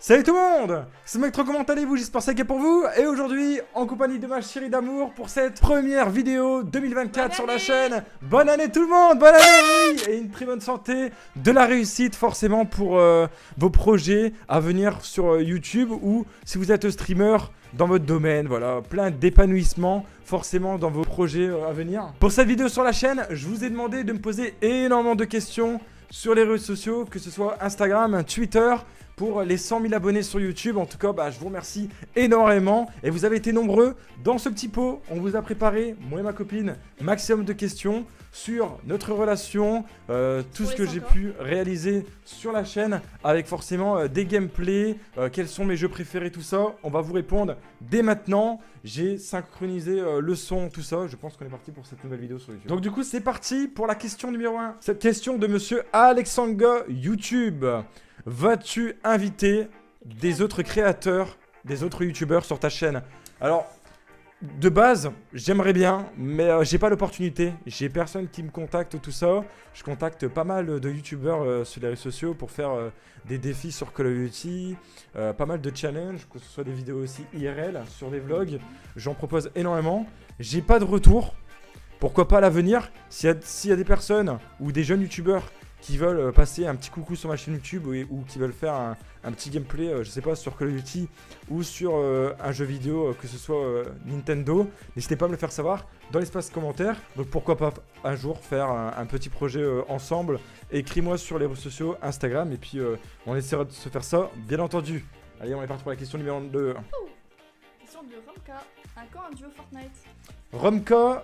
Salut tout le monde, c'est Mectro, comment allez-vous? J'espère que c'est ok pour vous. Et aujourd'hui, en compagnie de ma chérie d'amour pour cette première vidéo 2024 sur la chaîne. Bonne année tout le monde, bonne année, oui. Et une très bonne santé, de la réussite forcément pour vos projets à venir sur YouTube ou si vous êtes streamer dans votre domaine, voilà, plein d'épanouissement forcément dans vos projets à venir. Pour cette vidéo sur la chaîne, je vous ai demandé de me poser énormément de questions sur les réseaux sociaux, que ce soit Instagram, Twitter, pour les 100 000 abonnés sur YouTube. En tout cas, je vous remercie énormément. Et vous avez été nombreux. Dans ce petit pot, on vous a préparé, moi et ma copine, maximum de questions sur notre relation, tout ce que j'ai pu réaliser sur la chaîne, avec forcément des gameplays, quels sont mes jeux préférés, tout ça. On va vous répondre dès maintenant. J'ai synchronisé le son, tout ça. Je pense qu'on est parti pour cette nouvelle vidéo sur YouTube. Donc du coup, c'est parti pour la question numéro 1. Cette question de monsieur Alexandre YouTube. Vas-tu inviter des autres créateurs, des autres youtubeurs sur ta chaîne? Alors, de base, j'aimerais bien, mais j'ai pas l'opportunité. J'ai personne qui me contacte, tout ça. Je contacte pas mal de youtubeurs sur les réseaux sociaux pour faire des défis sur Call of Duty, pas mal de challenges, que ce soit des vidéos aussi IRL, sur des vlogs. J'en propose énormément. J'ai pas de retour. Pourquoi pas à l'avenir, s'il y a des personnes ou des jeunes youtubeurs qui veulent passer un petit coucou sur ma chaîne YouTube ou qui veulent faire un petit gameplay, je sais pas, sur Call of Duty ou sur un jeu vidéo, que ce soit Nintendo, n'hésitez pas à me le faire savoir dans l'espace commentaire. Donc pourquoi pas un jour faire un petit projet ensemble. Écris-moi sur les réseaux sociaux, Instagram, et puis on essaiera de se faire ça, bien entendu. Allez, on est parti pour la question numéro 2. Question de Romka. Un camp, un duo Fortnite. Romka,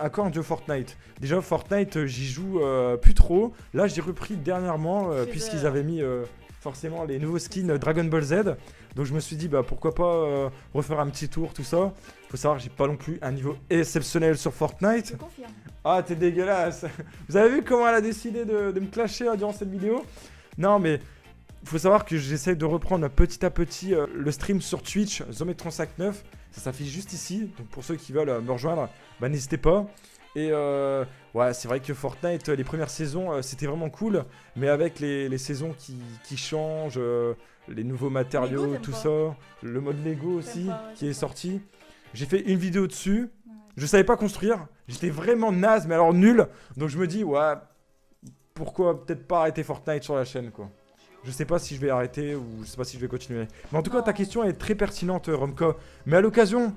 encore un duo Fortnite. Déjà Fortnite, j'y joue plus trop. Là j'ai repris dernièrement puisqu'ils avaient mis forcément les nouveaux skins Dragon Ball Z. Donc je me suis dit pourquoi pas refaire un petit tour, tout ça. Faut savoir que j'ai pas non plus un niveau exceptionnel sur Fortnite. Je confirme. Ah, t'es dégueulasse. Vous avez vu comment elle a décidé de me clasher durant cette vidéo? Non mais il faut savoir que j'essaie de reprendre petit à petit le stream sur Twitch, Zometron59. Ça s'affiche juste ici, donc pour ceux qui veulent me rejoindre, n'hésitez pas. Et ouais, c'est vrai que Fortnite, les premières saisons, c'était vraiment cool. Mais avec les saisons qui changent, les nouveaux matériaux, Lego, tout pas. ça, le mode Lego aussi Pas, ouais, qui est pas. sorti. J'ai fait une vidéo dessus, Ouais. je savais pas construire, j'étais vraiment naze, mais alors nul. Donc je me dis, ouais, pourquoi peut-être pas arrêter Fortnite sur la chaîne, quoi. Je sais pas si je vais arrêter ou je sais pas si je vais continuer. Mais en tout cas, ta question est très pertinente, Romka. Mais à l'occasion,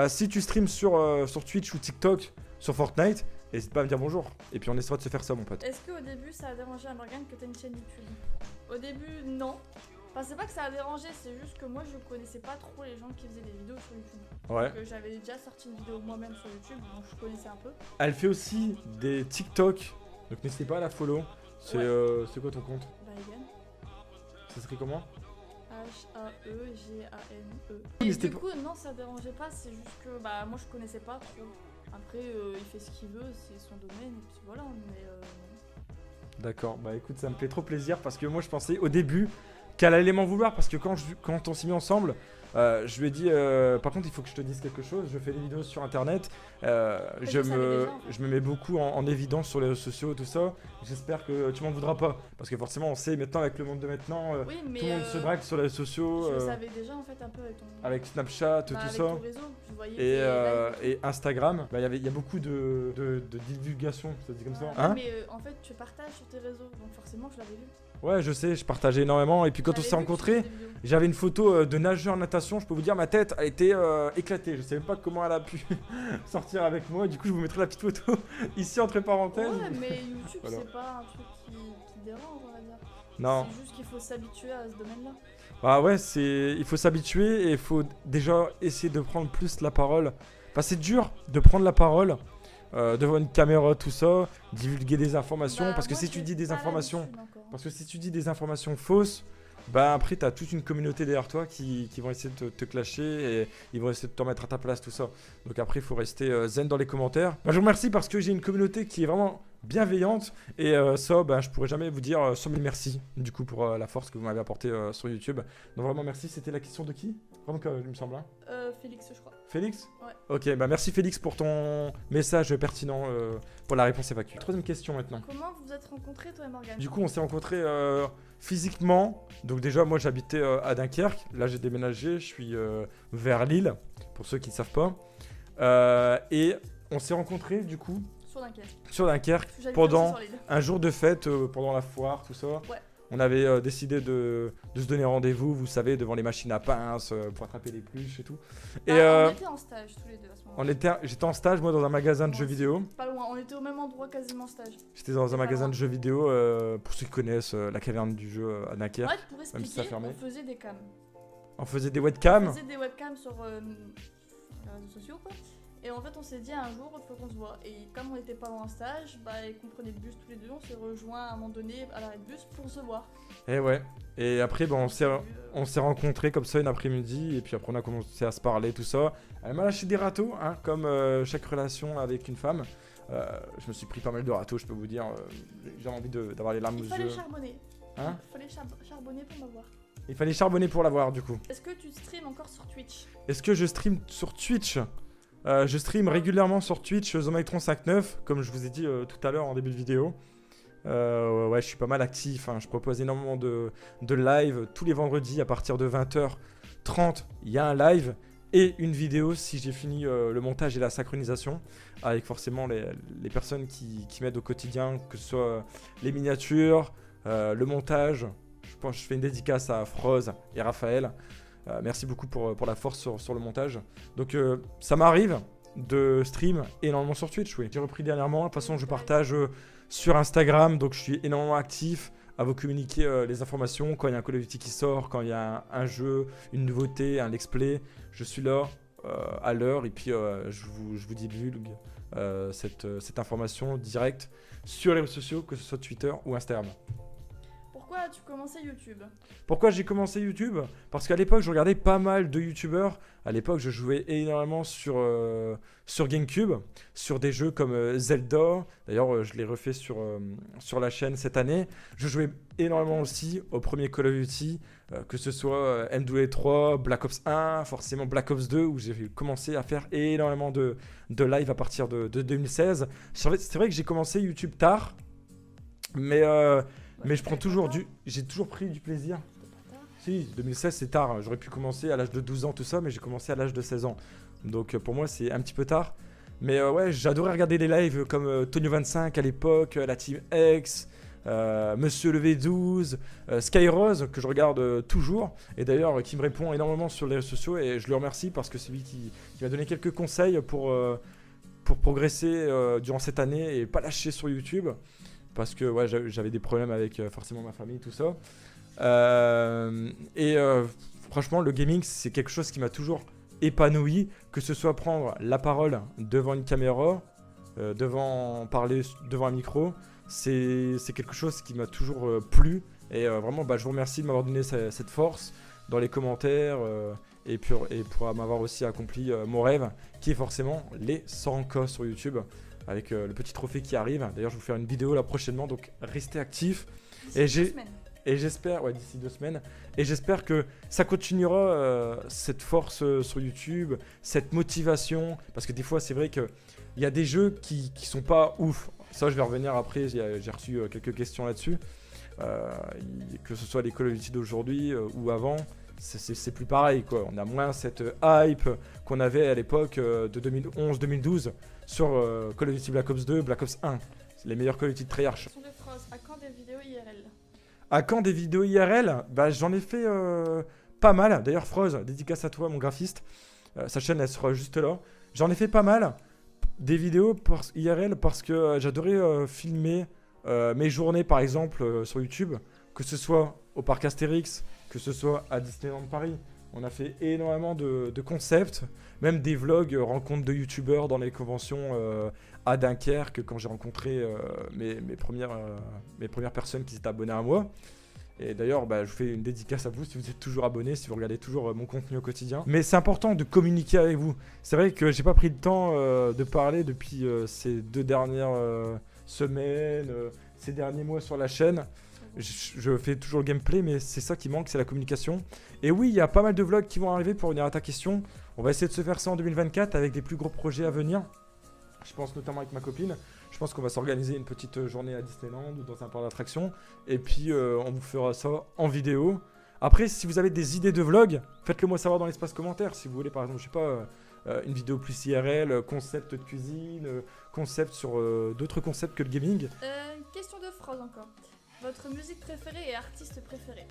si tu streams sur Twitch ou TikTok sur Fortnite, n'hésite pas à me dire bonjour. Et puis on essaiera de se faire ça, mon pote. Est-ce qu'au début ça a dérangé à Morgane que t'aies une chaîne YouTube? Au début, non. Enfin, c'est pas que ça a dérangé, c'est juste que moi je connaissais pas trop les gens qui faisaient des vidéos sur YouTube. Ouais. Donc j'avais déjà sorti une vidéo moi-même sur YouTube, donc je connaissais un peu. Elle fait aussi des TikTok, donc n'hésitez pas à la follow. C'est quoi ton compte? Baigan. Ça serait comment? H-A-E-G-A-N-E. Et N'hésitez du pas. coup, non, ça dérangeait pas, c'est juste que moi je connaissais pas trop. Après, il fait ce qu'il veut, c'est son domaine, et puis voilà, mais D'accord, écoute, ça me fait trop plaisir parce que moi je pensais au début qu'elle allait m'en vouloir parce que quand on s'est mis ensemble, je lui ai dit par contre il faut que je te dise quelque chose, je fais des vidéos sur internet, je le savais déjà, en fait. me mets beaucoup en évidence sur les réseaux sociaux, tout ça. J'espère que tu m'en voudras pas parce que forcément on sait maintenant avec le monde de maintenant, oui, mais tout le monde se drague sur les réseaux sociaux, je le savais déjà en fait un peu avec ton... avec Snapchat, tout avec ça. ton réseau, je voyais Et, tes lives. et Instagram, il y a beaucoup de divulgation, ça se dit comme ça, Ouais, hein? mais en fait, tu partages sur tes réseaux, donc forcément, je l'avais vu. Ouais, je sais, je partageais énormément. Et puis quand on s'est J'avais vu que tu rencontrés, faisais des vidéos. j'avais une photo de nageur en natation. Je peux vous dire, ma tête a été éclatée. Je savais pas comment elle a pu sortir avec moi. Du coup, je vous mettrai la petite photo ici entre parenthèses. Ouais, mais YouTube, Voilà. c'est pas un truc qui dérange, on va dire. Non. C'est juste qu'il faut s'habituer à ce domaine-là. Ah ouais, il faut s'habituer et il faut déjà essayer de prendre plus la parole. Enfin, c'est dur de prendre la parole devant une caméra, tout ça, divulguer des informations. Parce que Moi, si tu j'ai dis des pas informations, l'habitude encore. parce que si tu dis des informations fausses, après t'as toute une communauté derrière toi qui vont essayer de te clasher et ils vont essayer de te remettre à ta place, tout ça. Donc après il faut rester zen dans les commentaires. Je vous remercie parce que j'ai une communauté qui est vraiment bienveillante et ça je pourrais jamais vous dire 100 000 merci du coup pour la force que vous m'avez apportée sur YouTube. Donc vraiment merci. C'était la question de qui? Romka, il me semble, hein. Félix, je crois. Félix? Ouais. Ok, bah merci Félix pour ton message pertinent, pour la réponse évacuée. Troisième question maintenant. Comment vous vous êtes rencontrés, toi et Morgane? Du coup, on s'est rencontrés physiquement. Donc déjà, moi j'habitais à Dunkerque. Là, j'ai déménagé, je suis vers Lille, pour ceux qui ne savent pas. Et on s'est rencontrés du coup Sur Dunkerque. sur Dunkerque Parce que j'habitais pendant aussi sur l'île. un jour de fête, pendant la foire, tout ça. Ouais. On avait décidé de se donner rendez-vous, vous savez, devant les machines à pince, pour attraper les pluches et tout. Et On était en stage tous les deux à ce moment-là. j'étais en stage, moi, dans un magasin de Moi jeux aussi. vidéo. Pas loin, on était au même endroit quasiment stage. J'étais dans un Pas magasin loin. de jeux vidéo, pour ceux qui connaissent la caverne du jeu à Dunkerque. Ouais, pour Même si ça expliquer, fermait. on faisait des cams. On faisait des On webcams. faisait des webcams sur les réseaux sociaux, quoi. Et en fait, on s'est dit un jour, il faut qu'on se voit. Et comme on était pas loin en stage, et qu'on prenait le bus tous les deux, on s'est rejoints à un moment donné à l'arrêt de bus pour se voir. Et ouais. Et après, bon, On s'est vu, on s'est rencontrés comme ça une après-midi. Et puis après, on a commencé à se parler, tout ça. Elle m'a lâché des râteaux, hein, comme chaque relation avec une femme. Je me suis pris pas mal de râteaux, je peux vous dire. J'ai envie d'avoir les larmes aux Il fallait yeux. charbonner. Hein? Il fallait charbonner pour m'avoir. Il fallait charbonner pour l'avoir, du coup. Est-ce que tu stream encore sur Twitch? Est-ce que je stream sur Twitch? Je stream régulièrement sur Twitch Zomaitron59, comme je vous ai dit tout à l'heure en début de vidéo. Ouais, je suis pas mal actif, hein. Je propose énormément de live tous les vendredis à partir de 20h30. Il y a un live et une vidéo si j'ai fini le montage et la synchronisation, avec forcément les personnes qui m'aident au quotidien, que ce soit les miniatures, le montage. Je pense que je fais une dédicace à Froze et Raphaël. Merci beaucoup pour la force sur le montage. Donc ça m'arrive de stream énormément sur Twitch, oui. J'ai repris dernièrement, de toute façon je partage sur Instagram, donc je suis énormément actif à vous communiquer les informations quand il y a un Call of Duty qui sort, quand il y a un jeu, une nouveauté, un let's play. Je suis là à l'heure et puis je vous divulgue cette information directe sur les réseaux sociaux, que ce soit Twitter ou Instagram. Pourquoi as-tu commencé YouTube? Pourquoi j'ai commencé YouTube? Parce qu'à l'époque, je regardais pas mal de YouTubeurs. À l'époque, je jouais énormément sur GameCube, sur des jeux comme Zelda. D'ailleurs, je l'ai refait sur la chaîne cette année. Je jouais énormément aussi au premier Call of Duty, que ce soit MW3, Black Ops 1, forcément Black Ops 2, où j'ai commencé à faire énormément de live à partir de 2016. C'est vrai que j'ai commencé YouTube tard, mais je prends toujours j'ai toujours pris du plaisir. Si, 2016 c'est tard, j'aurais pu commencer à l'âge de 12 ans tout ça, mais j'ai commencé à l'âge de 16 ans. Donc pour moi c'est un petit peu tard. Mais ouais, j'adorais regarder les lives comme Tonio25 à l'époque, la Team X, Monsieur le V12, Skyrose que je regarde toujours. Et d'ailleurs qui me répond énormément sur les réseaux sociaux et je le remercie parce que c'est lui qui m'a donné quelques conseils pour progresser durant cette année et pas lâcher sur YouTube. Parce que ouais, j'avais des problèmes avec forcément ma famille, tout ça. Franchement, le gaming, c'est quelque chose qui m'a toujours épanoui. Que ce soit prendre la parole devant une caméra, parler devant un micro, c'est quelque chose qui m'a toujours plu. Et vraiment, je vous remercie de m'avoir donné cette force dans les commentaires et pour m'avoir aussi accompli mon rêve, qui est forcément les 100K sur YouTube. Avec le petit trophée qui arrive. D'ailleurs, je vais vous faire une vidéo là prochainement, donc restez actifs. Et j'espère, ouais, d'ici 2 semaines. Et j'espère que ça continuera cette force sur YouTube, cette motivation. Parce que des fois, c'est vrai qu'il y a des jeux qui sont pas ouf. Ça, je vais revenir après. J'ai reçu quelques questions là-dessus. Que ce soit les Call of Duty d'aujourd'hui ou avant. C'est plus pareil, quoi. On a moins cette hype qu'on avait à l'époque de 2011-2012 sur Call of Duty Black Ops 2, Black Ops 1. C'est les meilleurs Call of Duty de Treyarch. À quand des vidéos IRL? À quand des vidéos IRL? J'en ai fait pas mal. D'ailleurs, Froze, dédicace à toi, mon graphiste. Sa chaîne, elle sera juste là. J'en ai fait pas mal des vidéos IRL parce que j'adorais filmer mes journées, par exemple, sur YouTube. Que ce soit au parc Astérix, que ce soit à Disneyland Paris. On a fait énormément de concepts, même des vlogs, rencontres de youtubeurs dans les conventions à Dunkerque, quand j'ai rencontré mes premières personnes qui s'étaient abonnées à moi. Et d'ailleurs, je vous fais une dédicace à vous si vous êtes toujours abonnés, si vous regardez toujours mon contenu au quotidien. Mais c'est important de communiquer avec vous. C'est vrai que j'ai pas pris le temps de parler depuis ces 2 dernières semaines, ces derniers mois sur la chaîne. Je fais toujours le gameplay, mais c'est ça qui manque, c'est la communication. Et oui, il y a pas mal de vlogs qui vont arriver pour venir à ta question. On va essayer de se faire ça en 2024 avec des plus gros projets à venir. Je pense notamment avec ma copine. Je pense qu'on va s'organiser une petite journée à Disneyland ou dans un parc d'attractions. Et puis on vous fera ça en vidéo. Après, si vous avez des idées de vlog, faites-le moi savoir dans l'espace commentaire. Si vous voulez, par exemple, je sais pas, une vidéo plus IRL, concept de cuisine, concept sur d'autres concepts que le gaming. Une question de phrase encore. Votre musique préférée et artiste préféré?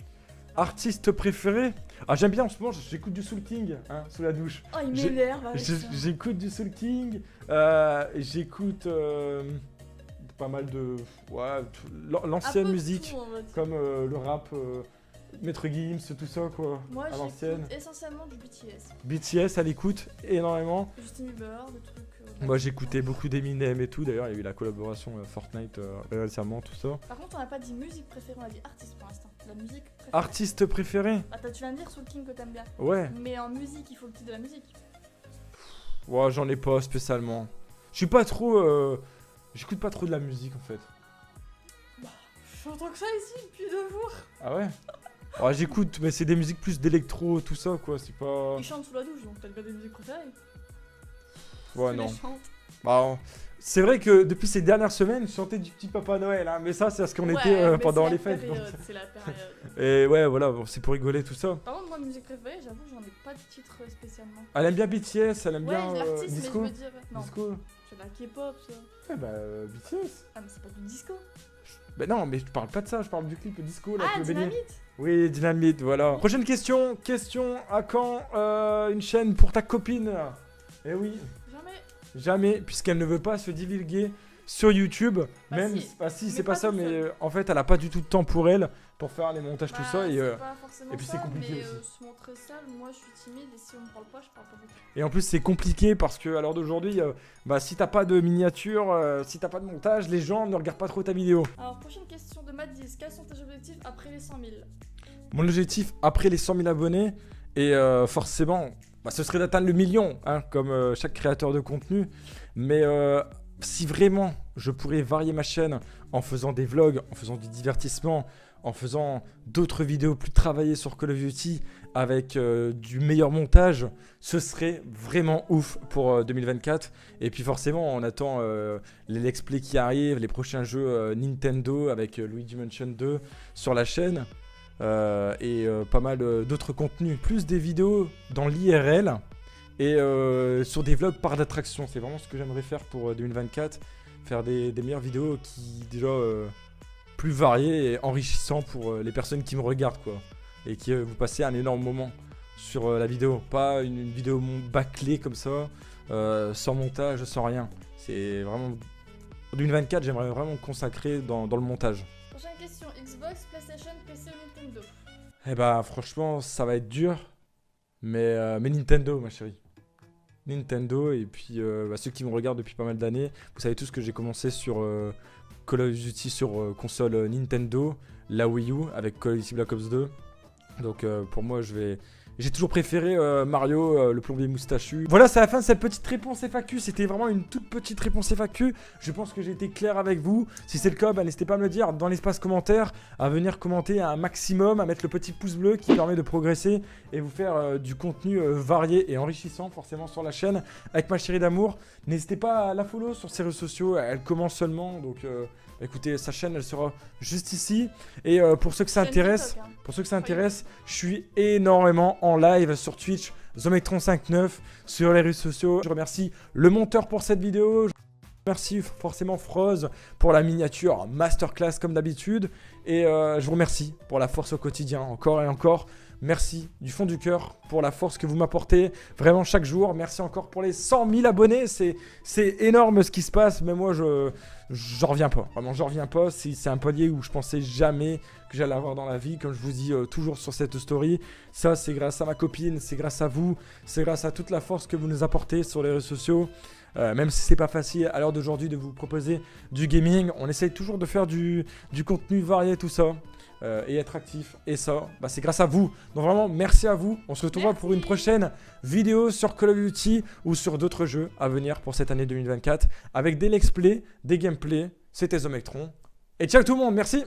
Artiste préféré? Ah, j'aime bien en ce moment, j'écoute du Soul King, hein, sous la douche. Oh, il m'énerve avec ça. J'écoute du Soul King, j'écoute pas mal de... Ouais, l'ancienne musique, tout, on va dire. comme le rap, Maître Gims, tout ça quoi, Moi, à l'ancienne. j'écoute essentiellement du BTS. BTS, à l'écoute, énormément. Justin Bieber, des trucs... Moi j'écoutais beaucoup d'Eminem et tout, d'ailleurs il y a eu la collaboration Fortnite récemment, tout ça. Par contre, on n'a pas dit musique préférée, on a dit artiste pour l'instant. La musique préférée. Artiste préféré? Attends, tu viens de dire Soul King que t'aimes bien. Ouais. Mais en musique, il faut le titre de la musique. Ouais, j'en ai pas spécialement. Je suis pas trop... J'écoute pas trop de la musique en fait. Bah, j'entends que ça ici depuis 2 jours. Ah ouais? Ouais, j'écoute, mais c'est des musiques plus d'électro, tout ça quoi, c'est pas... Il chante sous la douche, donc t'as pas des musiques préférées. Ouais, Tu non. les chantes. Bah, c'est vrai que depuis ces dernières semaines, je chantais du petit Papa Noël, hein, mais ça c'est parce qu'on était mais pendant c'est les la fêtes. période, c'est la période. Et ouais, voilà, bon, c'est pour rigoler tout ça. Par contre, moi, musique préférée, j'avoue, j'en ai pas de titre spécialement. Elle aime bien BTS, elle aime Ouais, bien l'artiste, disco. mais je veux dire. Non, Disco. c'est de la K-pop, ça. Ouais, bah BTS. Ah, mais c'est pas du disco. Bah non, mais je parle pas de ça, je parle du clip disco là. Ah, que Benny- Dynamite. Oui, Dynamite, voilà. Prochaine question. Question, à quand une chaîne pour ta copine? Eh oui, Jamais. jamais, puisqu'elle ne veut pas se divulguer sur YouTube. Bah même, si, ah si, mais c'est pas pas ça, toute mais seule. en fait, elle a pas du tout de temps pour elle, pour faire les montages, tout Bah, ça. c'est pas forcément et puis ça, c'est compliqué mais aussi. se montrer seul, moi je suis timide et si on me parle pas, je parle pas beaucoup. Et en plus, c'est compliqué parce que à l'heure d'aujourd'hui, bah, si t'as pas de miniature, si t'as pas de montage, les gens ne regardent pas trop ta vidéo. Alors, prochaine question de Matt10. Quels sont tes objectifs après les 100 000? Mon objectif après les 100 000 abonnés, et forcément, bah, ce serait d'atteindre le million, hein, comme chaque créateur de contenu. Mais si vraiment je pourrais varier ma chaîne en faisant des vlogs, en faisant du divertissement, en faisant d'autres vidéos plus travaillées sur Call of Duty avec du meilleur montage, ce serait vraiment ouf pour 2024. Et puis forcément, on attend les Let's Play qui arrivent, les prochains jeux Nintendo avec Luigi Mansion 2 sur la chaîne. Et pas mal d'autres contenus, plus des vidéos dans l'IRL et sur des vlogs par d'attraction. C'est vraiment ce que j'aimerais faire pour 2024, faire des meilleures vidéos qui déjà plus variées et enrichissants pour les personnes qui me regardent quoi, et qui vous passez un énorme moment sur la vidéo, pas une vidéo bâclée comme ça, sans montage, sans rien. C'est vraiment 2024, j'aimerais vraiment me consacrer dans le montage. Prochaine question. Xbox, PlayStation, PC ou Nintendo? Eh bah franchement ça va être dur, mais Nintendo ma chérie. Nintendo, et puis bah, ceux qui me regardent depuis pas mal d'années, vous savez tous que j'ai commencé sur Call of Duty sur console Nintendo, la Wii U avec Call of Duty Black Ops 2. Donc pour moi j'ai toujours préféré Mario, le plombier moustachu. Voilà, c'est la fin de cette petite réponse FAQ. C'était vraiment une toute petite réponse FAQ. Je pense que j'ai été clair avec vous. Si c'est le cas, bah, n'hésitez pas à me le dire dans l'espace commentaire, à venir commenter un maximum, à mettre le petit pouce bleu qui permet de progresser et vous faire du contenu varié et enrichissant forcément sur la chaîne avec ma chérie d'amour. N'hésitez pas à la follow sur ses réseaux sociaux. Elle commence seulement, donc écoutez, sa chaîne elle sera juste ici. Et pour ceux que ça intéresse... TikTok, hein. Pour ceux que ça intéresse, je suis énormément en live sur Twitch, Zometron59, sur les réseaux sociaux. Je remercie le monteur pour cette vidéo. Je remercie forcément Froze pour la miniature masterclass comme d'habitude. Et je vous remercie pour la force au quotidien, encore et encore. Merci du fond du cœur pour la force que vous m'apportez vraiment chaque jour. Merci encore pour les 100 000 abonnés. C'est énorme ce qui se passe. Mais moi, j'en reviens pas. Vraiment, j'en reviens pas. C'est un palier où je pensais jamais que j'allais avoir dans la vie. Comme je vous dis toujours sur cette story. Ça, c'est grâce à ma copine. C'est grâce à vous. C'est grâce à toute la force que vous nous apportez sur les réseaux sociaux. Même si c'est pas facile à l'heure d'aujourd'hui de vous proposer du gaming. On essaye toujours de faire du contenu varié, tout ça. Et être actif, et ça bah, c'est grâce à vous, donc vraiment merci à vous. On se retrouvera pour une prochaine vidéo sur Call of Duty ou sur d'autres jeux à venir pour cette année 2024 avec des let's play, des gameplays. C'était Zometron et ciao tout le monde, merci.